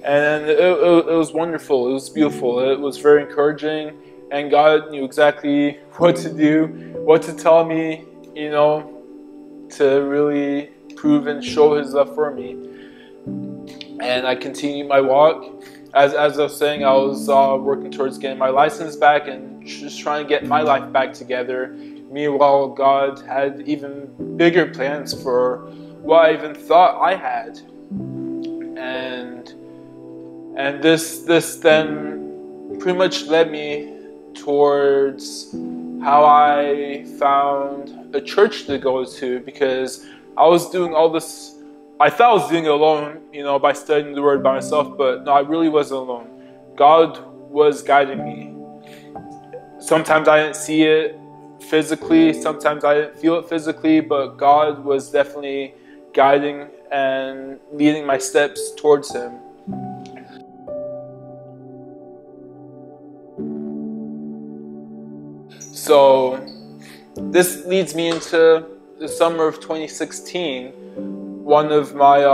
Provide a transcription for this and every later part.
And it was wonderful. It was beautiful. It was very encouraging, and God knew exactly what to do, what to tell me, to really prove and show His love for me. And I continued my walk. As I was saying, I was working towards getting my license back and just trying to get my life back together. Meanwhile, God had even bigger plans for what I even thought I had. And this then pretty much led me towards how I found a church to go to, because I was doing all this. I thought I was doing it alone, by studying the Word by myself, but no, I really wasn't alone. God was guiding me. Sometimes I didn't see it physically, sometimes I didn't feel it physically, but God was definitely guiding and leading my steps towards Him. So this leads me into the summer of 2016. One of my an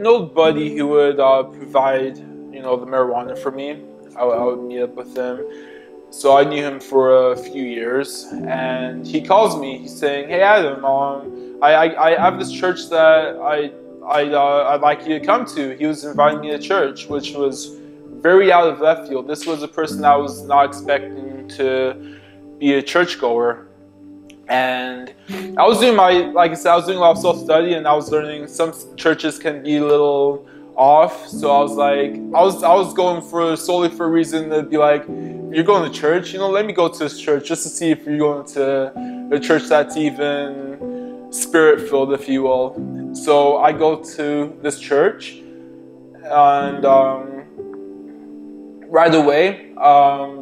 old buddy who would provide the marijuana for me. I would meet up with him. So I knew him for a few years, and he calls me. He's saying, "Hey Adam, I have this church that I'd like you to come to." He was inviting me to church, which was very out of left field. This was a person I was not expecting to be a churchgoer. And I was doing like I said, I was doing a lot of self-study, and I was learning some churches can be a little off. So I was like, I was going solely for a reason to be like, you're going to church, let me go to this church just to see if you're going to a church that's even spirit-filled, if you will. So I go to this church, and right away,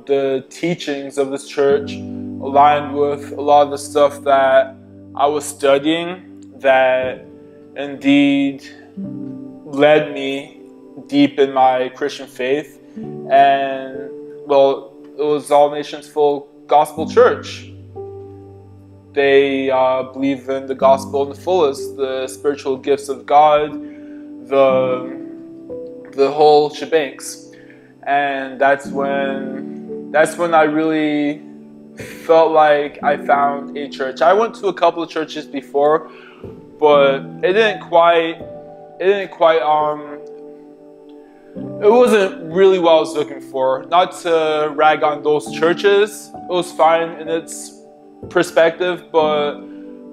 the teachings of this church aligned with a lot of the stuff that I was studying, that indeed led me deep in my Christian faith. And well, it was All Nations Full Gospel Church. They believe in the gospel in the fullest, the spiritual gifts of God, the whole shebangs. And that's when I really felt like I found a church. I went to a couple of churches before, but it wasn't really what I was looking for. Not to rag on those churches, it was fine in its perspective, but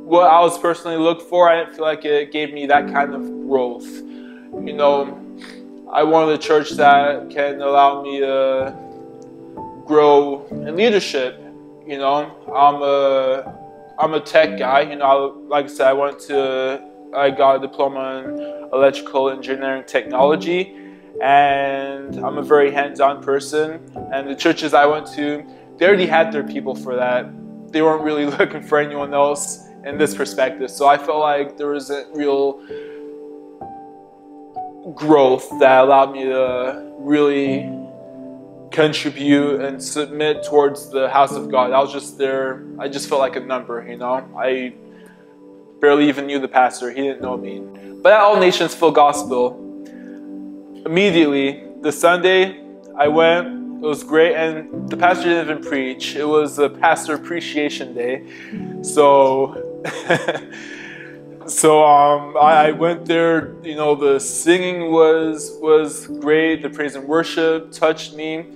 what I was personally looking for, I didn't feel like it gave me that kind of growth. I wanted a church that can allow me to grow in leadership. I'm a tech guy. Like I said, I got a diploma in electrical engineering technology, and I'm a very hands-on person. And the churches I went to, they already had their people for that. They weren't really looking for anyone else in this perspective. So I felt like there wasn't real growth that allowed me to really contribute and submit towards the house of God. I was just there. I just felt like a number, I barely even knew the pastor. He didn't know me. But at All Nations Full Gospel, immediately, the Sunday I went, it was great, and the pastor didn't even preach. It was a pastor appreciation day. So I went there, the singing was great, the praise and worship touched me,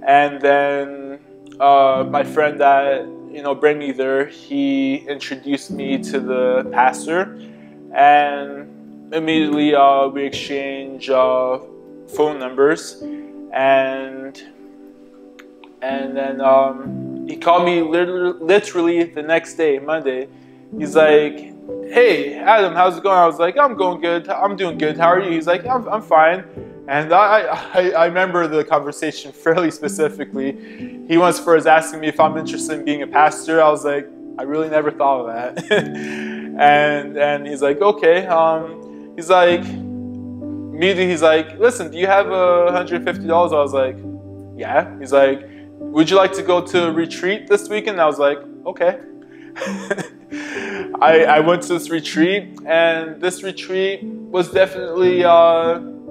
and then my friend that brought me there, he introduced me to the pastor, and immediately we exchanged phone numbers, and then he called me literally the next day, Monday. He's like, "Hey, Adam, how's it going?" I was like, "I'm going good. I'm doing good. How are you?" He's like, I'm fine." And I remember the conversation fairly specifically. He once first asking me if I'm interested in being a pastor. I was like, I really never thought of that. and he's like, "Okay." He's like, "Listen, do you have $150? I was like, "Yeah." He's like, "Would you like to go to a retreat this weekend?" I was like, "Okay." I went to this retreat, and this retreat was definitely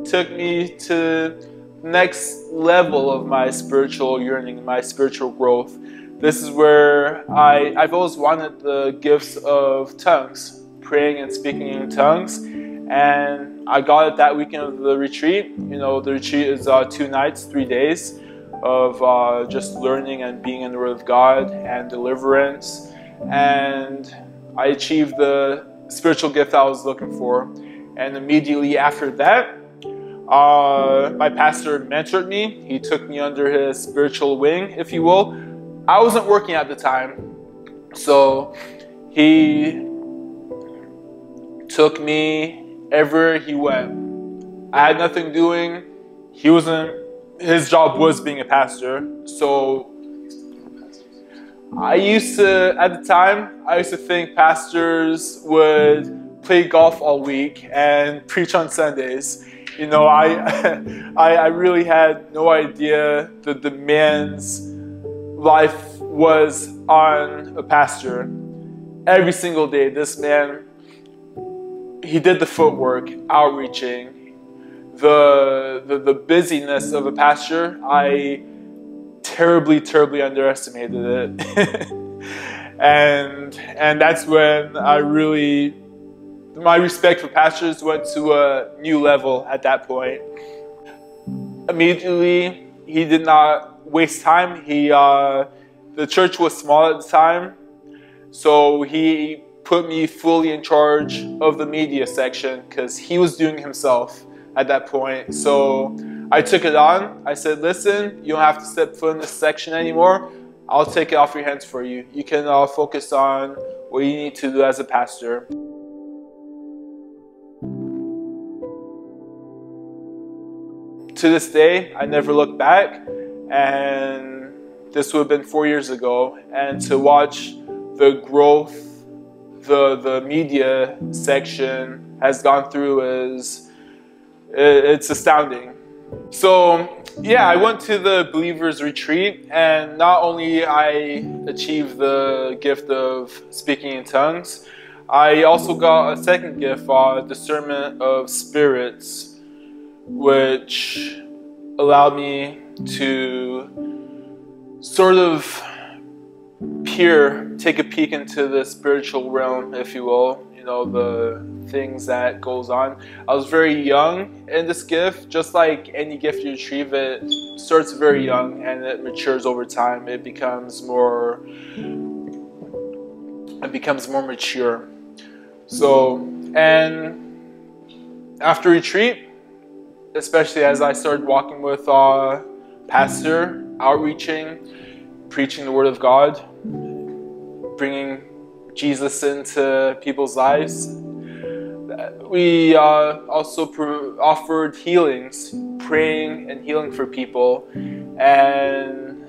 took me to next level of my spiritual yearning, my spiritual growth. This is where I've always wanted the gifts of tongues, praying and speaking in tongues, and I got it that weekend of the retreat. You know, the retreat is 2 nights, 3 days of just learning and being in the Word of God and deliverance, and I achieved the spiritual gift I was looking for. And immediately after that, my pastor mentored me. He took me under his spiritual wing, if you will. I wasn't working at the time, so he took me everywhere he went. I had nothing doing. His job was being a pastor. So I used to think pastors would play golf all week and preach on Sundays. You know, I really had no idea the demands life was on a pastor. Every single day, this man, he did the footwork, outreaching, the busyness of a pastor. I terribly underestimated it. and that's when my respect for pastors went to a new level at that point. Immediately, he did not waste time. The church was small at the time, so he put me fully in charge of the media section because he was doing it himself at that point. So I took it on. I said, listen, you don't have to step foot in this section anymore. I'll take it off your hands for you. You can focus on what you need to do as a pastor. To this day, I never look back, and this would have been 4 years ago. And to watch the growth the media section has gone through it's astounding. So yeah, I went to the Believers Retreat, and not only I achieved the gift of speaking in tongues, I also got a second gift, discernment of spirits, which allowed me to sort of take a peek into the spiritual realm, if you will. You know, the things that goes on. I was very young in this gift. Just like any gift you achieve, it starts very young and it matures over time. It becomes more mature. So, and after retreat, especially as I started walking with pastor, outreaching, preaching the Word of God, bringing Jesus into people's lives, we also offered healings, praying and healing for people, and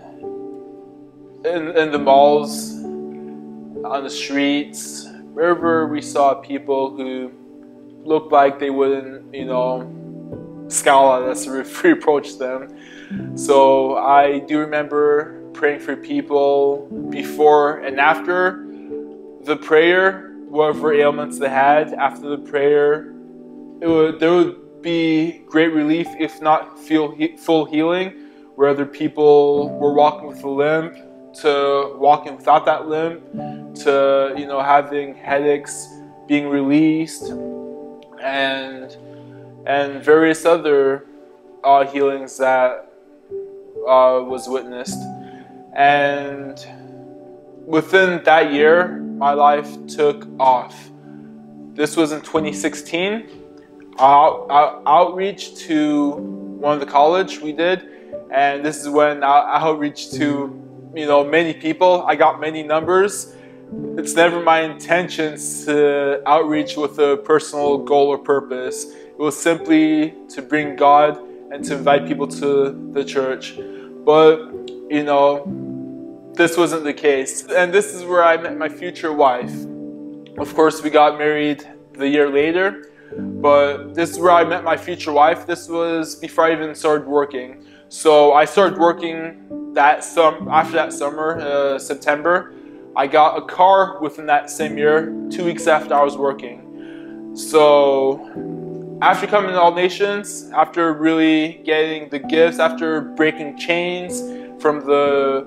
in the malls, on the streets, wherever we saw people who looked like they wouldn't, scowl at us or reproach them. So I do remember praying for people before and after the prayer, whatever ailments they had. After the prayer, there would be great relief, if not full healing, where other people were walking with a limp to walking without that limp, to having headaches being released, and various other healings that was witnessed. And within that year, my life took off. This was in 2016. Outreach to one of the college we did, and this is when I outreach to many people. I got many numbers. It's never my intentions to outreach with a personal goal or purpose. It was simply to bring God and to invite people to the church. But this wasn't the case. And this is where I met my future wife. Of course, we got married the year later, but this is where I met my future wife. This was before I even started working. So I started working after that summer, September, I got a car within that same year, 2 weeks after I was working. So after coming to All Nations, after really getting the gifts, after breaking chains from the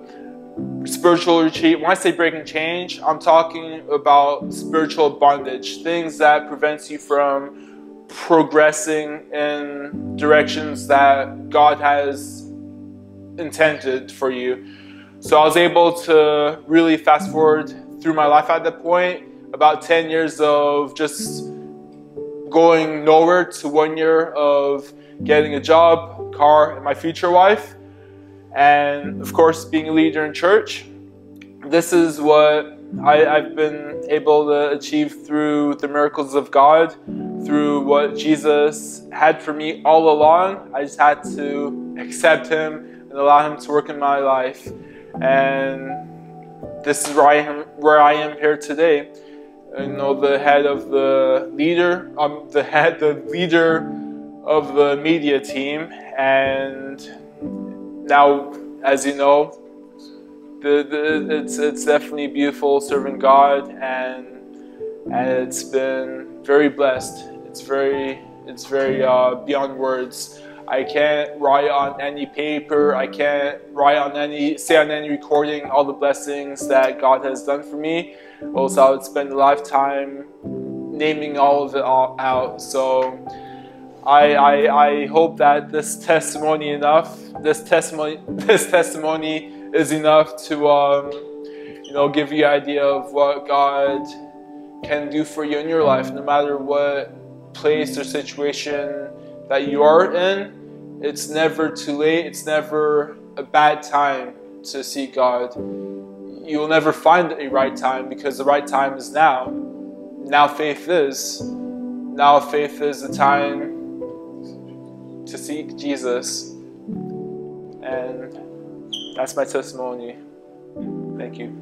spiritual retreat, when I say breaking chains, I'm talking about spiritual bondage, things that prevents you from progressing in directions that God has intended for you. So I was able to really fast forward through my life at that point, about 10 years of just going nowhere to 1 year of getting a job, car, and my future wife. And of course, being a leader in church. This is what I've been able to achieve through the miracles of God, through what Jesus had for me all along. I just had to accept Him and allow Him to work in my life. And this is where I am here today. You know, the leader of the media team, and now, as you know, it's definitely beautiful serving God, and it's been very blessed. It's very beyond words. I can't write on any paper. I can't say on any recording all the blessings that God has done for me. Also, I would spend a lifetime naming all of it out. So I hope that this testimony is enough to give you an idea of what God can do for you in your life, no matter what place or situation that you are in. It's never too late. It's never a bad time to seek God. You will never find a right time, because the right time is now. Now faith is the time to seek Jesus. And that's my testimony. Thank you.